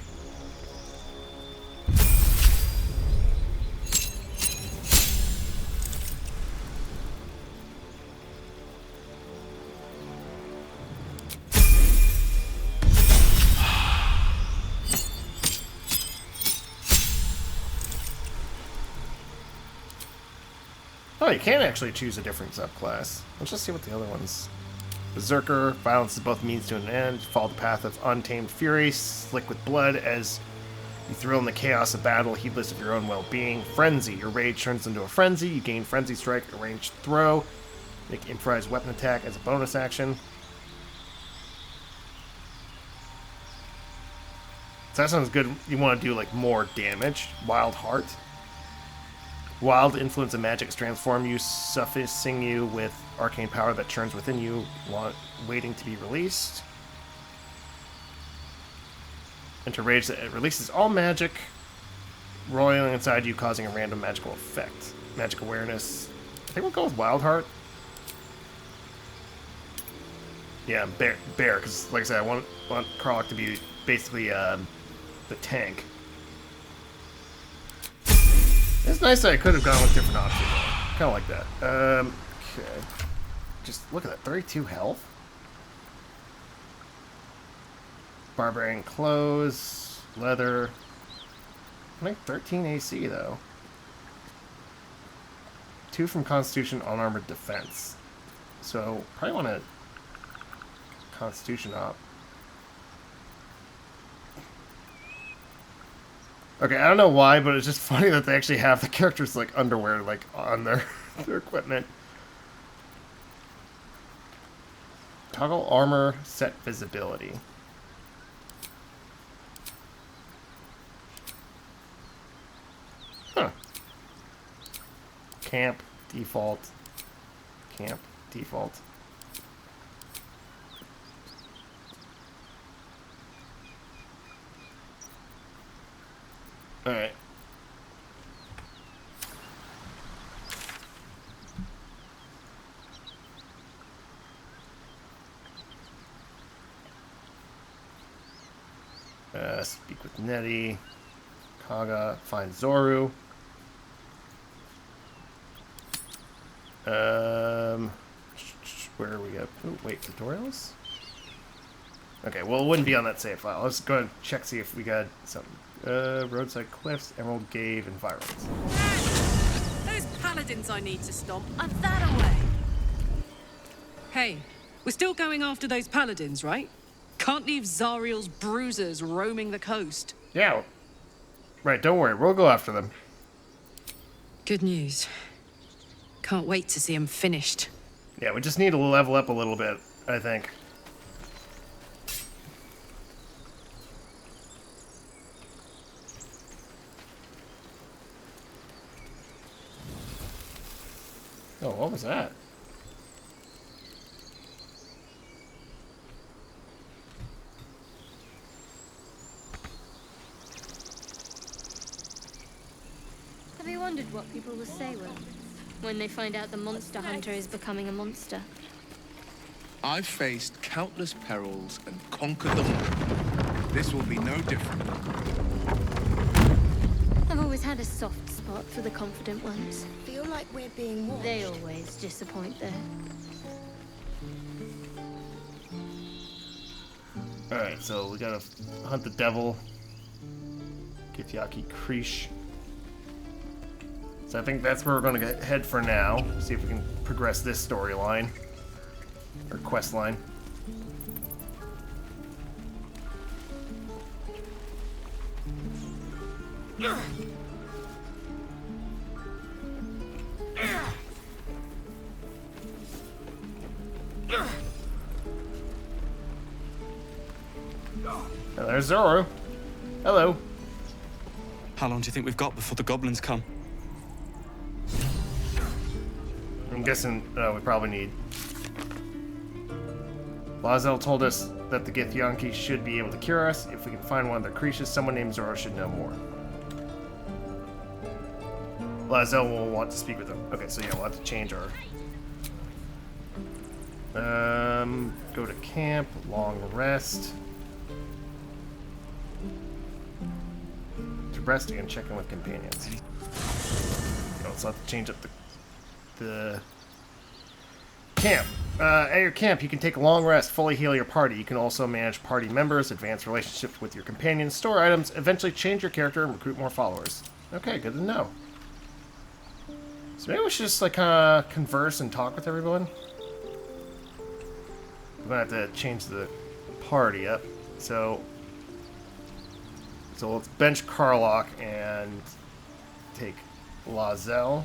Oh, you can actually choose a different subclass. Let's just see what the other ones... Berserker, violence is both means to an end. Follow the path of untamed fury, slick with blood as you thrill in the chaos of battle, heedless of your own well-being. Frenzy, your rage turns into a frenzy. You gain frenzy strike, a ranged throw. Make improvised weapon attack as a bonus action. So that sounds good. You want to do like more damage. Wild Heart. Wild influence of magic is transform you, suffusing you with arcane power that churns within you, waiting to be released. Enter rage that releases all magic, roiling inside you, causing a random magical effect. Magic awareness. I think we'll go with Wild Heart. Yeah, bear, because like I said, I want Karlak to be basically the tank. It's nice that I could have gone with different options. Kind of like that. Okay. Just look at that. 32 health. Barbarian clothes. Leather. I think 13 AC, though. 2 from Constitution, unarmored defense. So, probably want to Constitution up. Okay, I don't know why, but it's just funny that they actually have the characters like underwear like on their equipment. Toggle armor set visibility. Huh. Camp default. Camp default. Alright. Speak with Nettie. Kaga. Find Zoru. Where are we at? Oh, wait, tutorials? Okay, well, it wouldn't be on that save file. Let's go ahead and check, see if we got something. Roadside cliffs, Emerald Cave, environments. Those paladins I need to stomp are that away. Hey, we're still going after those paladins, right? Can't leave Zariel's bruisers roaming the coast. Yeah. Right, don't worry. We'll go after them. Good news. Can't wait to see them finished. Yeah, we just need to level up a little bit, I think. Oh, what was that? Have you wondered what people will say when they find out the monster hunter is becoming a monster? I've faced countless perils and conquered them all. This will be no different. I've always had a soft spot for the confident ones. Feel like we're being watched. They always disappoint, though. Alright, so we gotta hunt the devil. Githyanki Krish. So I think that's where we're gonna head for now. See if we can progress this storyline. Or quest line. Oh, there's Zoro. Hello. How long do you think we've got before the goblins come? I'm guessing we probably need. Lazel told us that the Githyanki should be able to cure us. If we can find one of their creatures, someone named Zoro should know more. Lazel will want to speak with them. Okay, so yeah, we'll have to change our... go to camp, long rest. To rest and check in with companions. Oh, so I'll have to change up the camp. At your camp, you can take a long rest, fully heal your party. You can also manage party members, advance relationships with your companions, store items, eventually change your character, and recruit more followers. Okay, good to know. So maybe we should just like converse and talk with everyone. I'm gonna have to change the party up. So let's bench Karlach and take Lazel.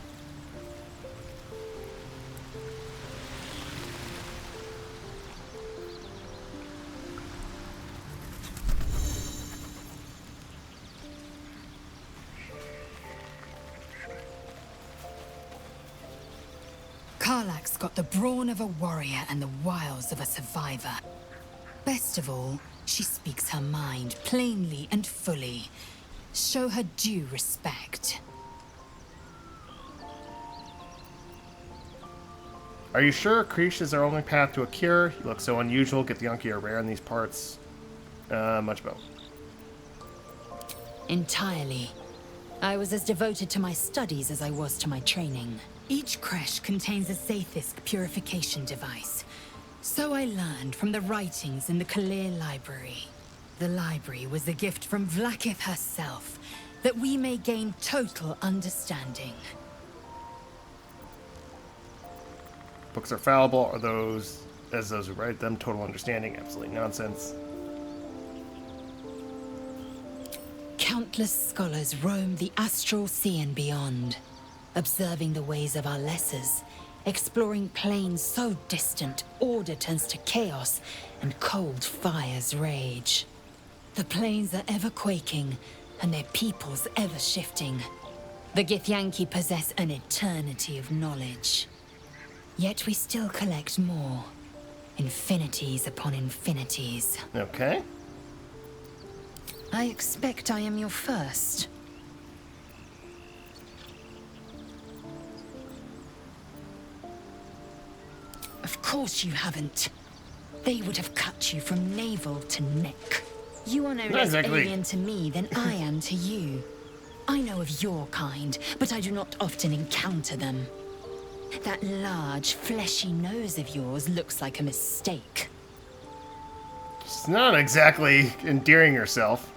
Karlach's got the brawn of a warrior and the wiles of a survivor. Best of all, she speaks her mind plainly and fully. Show her due respect. Are you sure Krish is our only path to a cure? You look so unusual. Githyanki are rare in these parts. Much better. Entirely. I was as devoted to my studies as I was to my training. Each creche contains a Zaithisk purification device. So I learned from the writings in the Kalir Library. The library was a gift from Vlaakith herself, that we may gain total understanding. Books are fallible. Are those, as those who write them, total understanding? Absolutely nonsense. Countless scholars roam the astral sea and beyond, observing the ways of our lessers, exploring planes so distant, order turns to chaos, and cold fires rage. The planes are ever quaking, and their peoples ever shifting. The Githyanki possess an eternity of knowledge. Yet we still collect more. Infinities upon infinities. Okay. I expect I am your first. Of course you haven't. They would have cut you from navel to neck. You are no less alien to me than I am to you. I know of your kind, but I do not often encounter them. That large, fleshy nose of yours looks like a mistake. It's not exactly endearing yourself.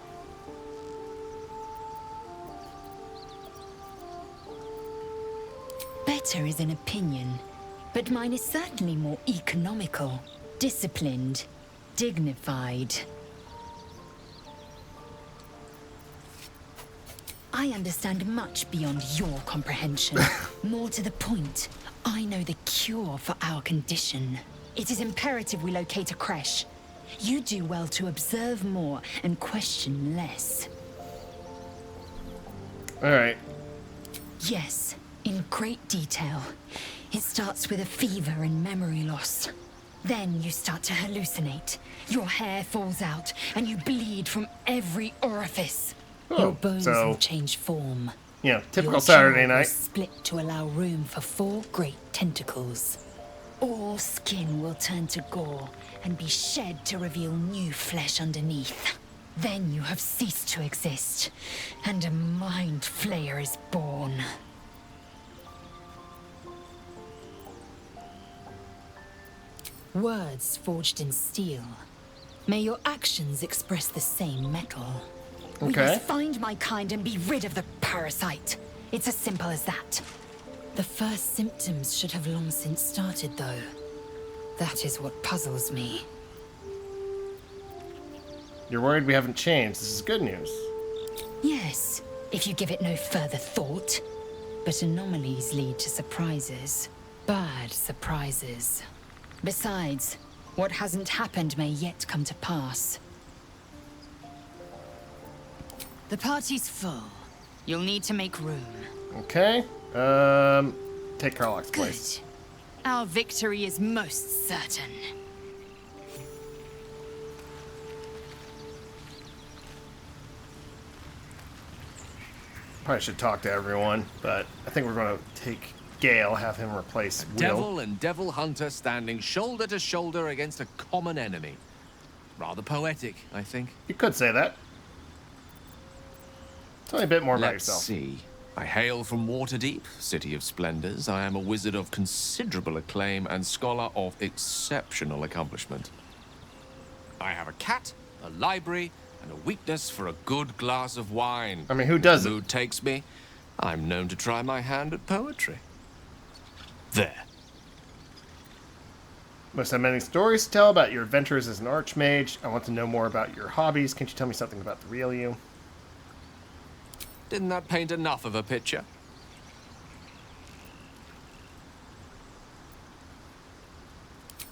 Better is an opinion. But mine is certainly more economical, disciplined, dignified. I understand much beyond your comprehension. More to the point, I know the cure for our condition. It is imperative we locate a creche. You do well to observe more and question less. All right. Yes, in great detail. It starts with a fever and memory loss. Then you start to hallucinate. Your hair falls out, and you bleed from every orifice. Your bones will change form. Yeah, typical Your Saturday jaw will night. split to allow room for 4 great tentacles. All skin will turn to gore and be shed to reveal new flesh underneath. Then you have ceased to exist, and a mind flayer is born. Words forged in steel. May your actions express the same metal. We Okay. must find my kind and be rid of the parasite. It's as simple as that. The first symptoms should have long since started, though. That is what puzzles me. You're worried we haven't changed. This is good news. Yes, if you give it no further thought. But anomalies lead to surprises. Bad surprises. Besides, what hasn't happened may yet come to pass. The party's full. You'll need to make room. Okay. Take Karlach's place. Our victory is most certain. Probably should talk to everyone, but I think we're going to take Gale, have him replace Will. Devil and devil hunter standing shoulder to shoulder against a common enemy. Rather poetic, I think. You could say that. Tell me a bit more about Let's yourself. see. I hail from Waterdeep, city of splendors. I am a wizard of considerable acclaim and scholar of exceptional accomplishment. I have a cat, a library, and a weakness for a good glass of wine. I mean, who If doesn't? the mood takes me, I'm known to try my hand at poetry. There. Must have many stories to tell about your adventures as an archmage. I want to know more about your hobbies. Can't you tell me something about the real you? Didn't that paint enough of a picture?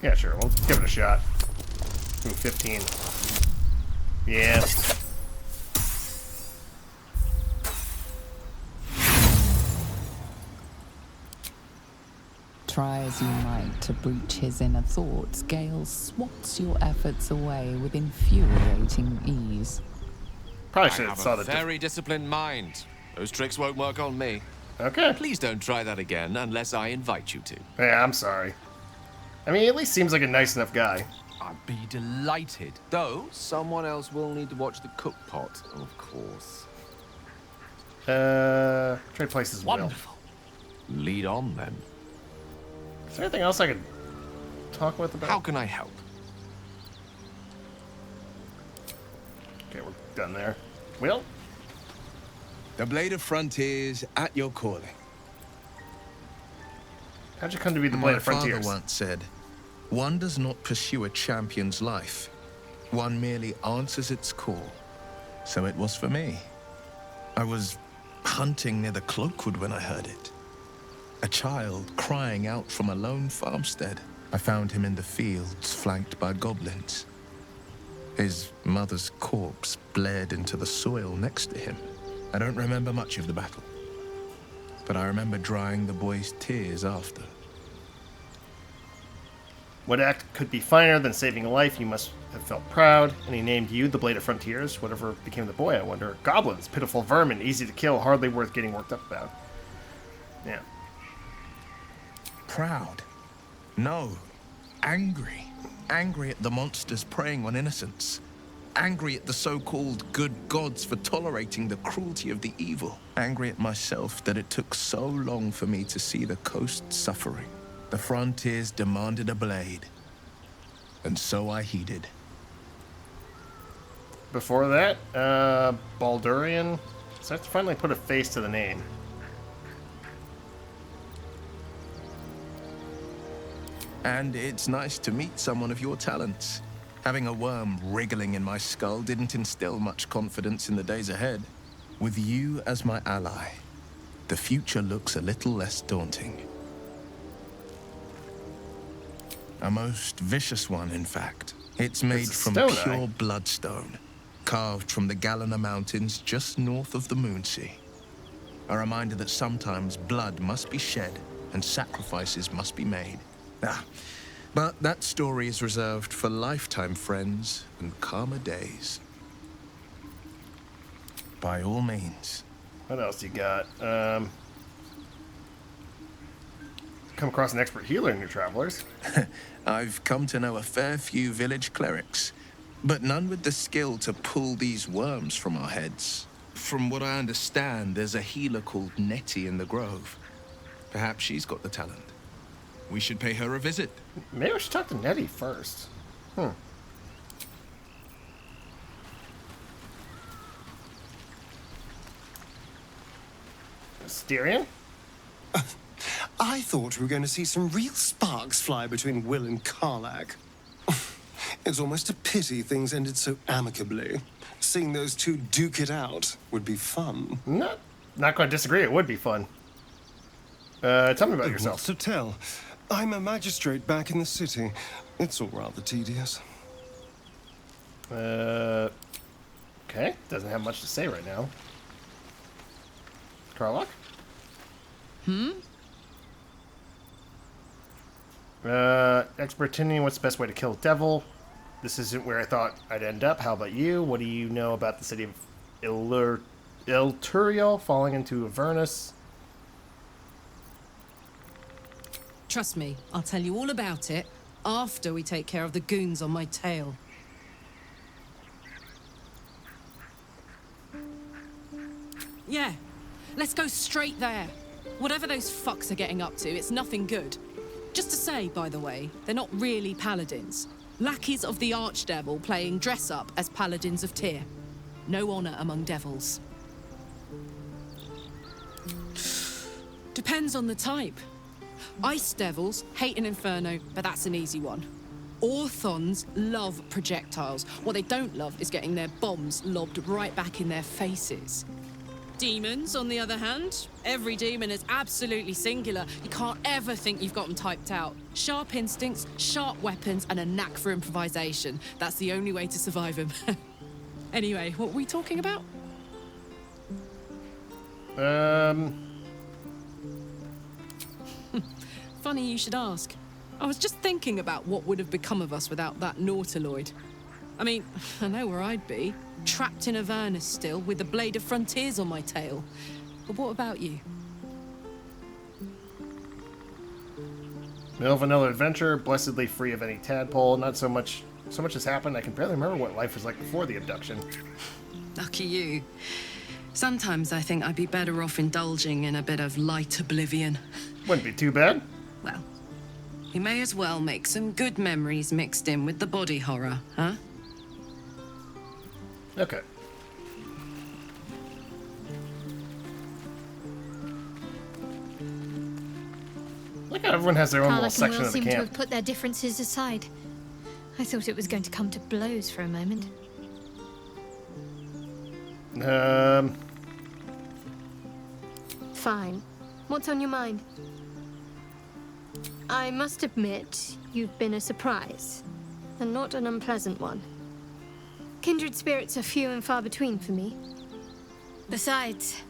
Yeah, sure. We'll give it a shot. Ooh, 15. Yeah. Try as you might to breach his inner thoughts, Gale swats your efforts away with infuriating ease. Probably I should have have saw a the very disciplined mind. Those tricks won't work on me. Okay. Please don't try that again unless I invite you to. Yeah, I'm sorry. I mean, he at least seems like a nice enough guy. I'd be delighted. Though, someone else will need to watch the cook pot, of course. Trade places Will. Wonderful. Lead on, then. Is there anything else I could talk with about? How can I help? Okay, we're done there. Will? The Blade of Frontiers at your calling. How'd you come to be the Blade My of Frontiers? father once said, one does not pursue a champion's life. One merely answers its call. So it was for me. I was hunting near the Cloakwood when I heard it. A child crying out from a lone farmstead. I found him in the fields, flanked by goblins. His mother's corpse bled into the soil next to him. I don't remember much of the battle, but I remember drying the boy's tears after. What act could be finer than saving a life? You must have felt proud, and he named you the Blade of Frontiers. Whatever became the boy, I wonder. Goblins, pitiful vermin, easy to kill, hardly worth getting worked up about. Yeah. Proud? No. Angry. Angry at the monsters preying on innocents. Angry at the so-called good gods for tolerating the cruelty of the evil. Angry at myself that it took so long for me to see the coast suffering. The Frontiers demanded a blade. And so I heeded. Before that, Baldurian. So I have to finally put a face to the name. And it's nice to meet someone of your talents. Having a worm wriggling in my skull didn't instill much confidence in the days ahead. With you as my ally, the future looks a little less daunting. A most vicious one, in fact. It's made from pure bloodstone, carved from the Galena Mountains just north of the Moonsea. A reminder that sometimes blood must be shed and sacrifices must be made. But that story is reserved for lifetime friends and calmer days. By all means. What else you got? Come across an expert healer in your travelers. I've come to know a fair few village clerics, but none with the skill to pull these worms from our heads. From what I understand, there's a healer called Nettie in the Grove. Perhaps she's got the talent. We should pay her a visit. Maybe we should talk to Nettie first. Styrian? I thought we were going to see some real sparks fly between Will and Karlach. It's almost a pity things ended so amicably. Seeing those two duke it out would be fun. Not going to disagree. It would be fun. Tell me about yourself. What's to tell? I'm a magistrate back in the city. It's all rather tedious. Okay. Doesn't have much to say right now. Karlach? Expertinian, what's the best way to kill a devil? This isn't where I thought I'd end up. How about you? What do you know about the city of Ilturiel falling into Avernus? Trust me, I'll tell you all about it after we take care of the goons on my tail. Yeah, let's go straight there. Whatever those fucks are getting up to, it's nothing good. Just to say, by the way, they're not really paladins. Lackeys of the Archdevil playing dress-up as paladins of Tyr. No honor among devils. Depends on the type. Ice devils hate an inferno, but that's an easy one. Orthons love projectiles. What they don't love is getting their bombs lobbed right back in their faces. Demons, on the other hand, every demon is absolutely singular. You can't ever think you've got them typed out. Sharp instincts, sharp weapons, and a knack for improvisation. That's the only way to survive them. Anyway, what were we talking about? Funny you should ask. I was just thinking about what would have become of us without that Nautiloid. I mean, I know where I'd be. Trapped in Avernus still, with the Blade of Frontiers on my tail. But what about you? Middle of another adventure, blessedly free of any tadpole. Not so much has happened, I can barely remember what life was like before the abduction. Lucky you. Sometimes I think I'd be better off indulging in a bit of light oblivion. Wouldn't be too bad. Well, we may as well make some good memories mixed in with the body horror, huh? Okay. Look how everyone has their own little Karlach section and Will of the seem to camp. have put their differences aside. I thought it was going to come to blows for a moment. Fine. What's on your mind? I must admit, you've been a surprise, and not an unpleasant one. Kindred spirits are few and far between for me. Besides,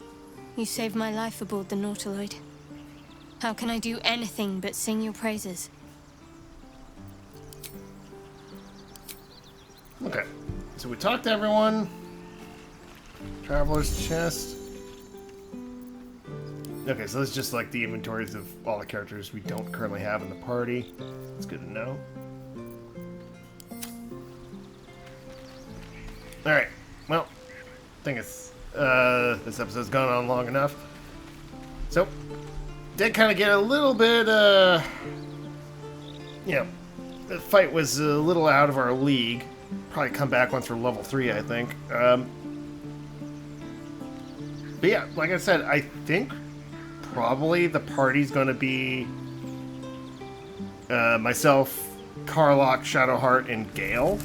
you saved my life aboard the Nautiloid. How can I do anything but sing your praises? Okay. So we talked to everyone. Traveler's chest. Okay, so this is just like the inventories of all the characters we don't currently have in the party. It's good to know. Alright, well, I think it's, this episode's gone on long enough. So, did kind of get a little bit, you know, the fight was a little out of our league. Probably come back once we're level 3, I think. But yeah, like I said, I think probably the party's going to be myself, Karlach, Shadowheart, and Gale.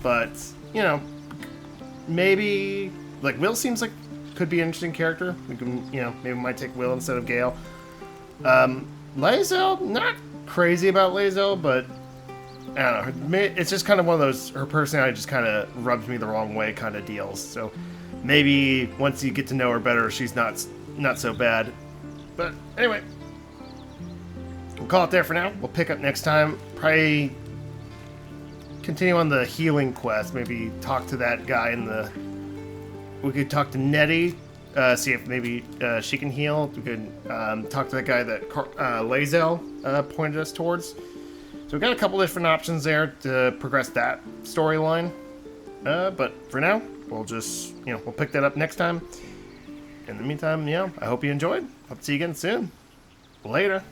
But, you know, maybe, like, Will seems like could be an interesting character. We can, you know, maybe we might take Will instead of Gale. Lae'zel, not crazy about Lae'zel, but I don't know. It's just kind of one of those, her personality just kind of rubs me the wrong way kind of deals. So maybe once you get to know her better, she's not so bad. But anyway, we'll call it there for now. We'll pick up next time. Probably continue on the healing quest. Maybe talk to that guy in the... We could talk to Nettie, see if maybe she can heal. We could talk to that guy that Lae'zel pointed us towards. So we've got a couple different options there to progress that storyline. But for now, we'll just, you know, we'll pick that up next time. In the meantime, you know, I hope you enjoyed. Hope to see you again soon. Later.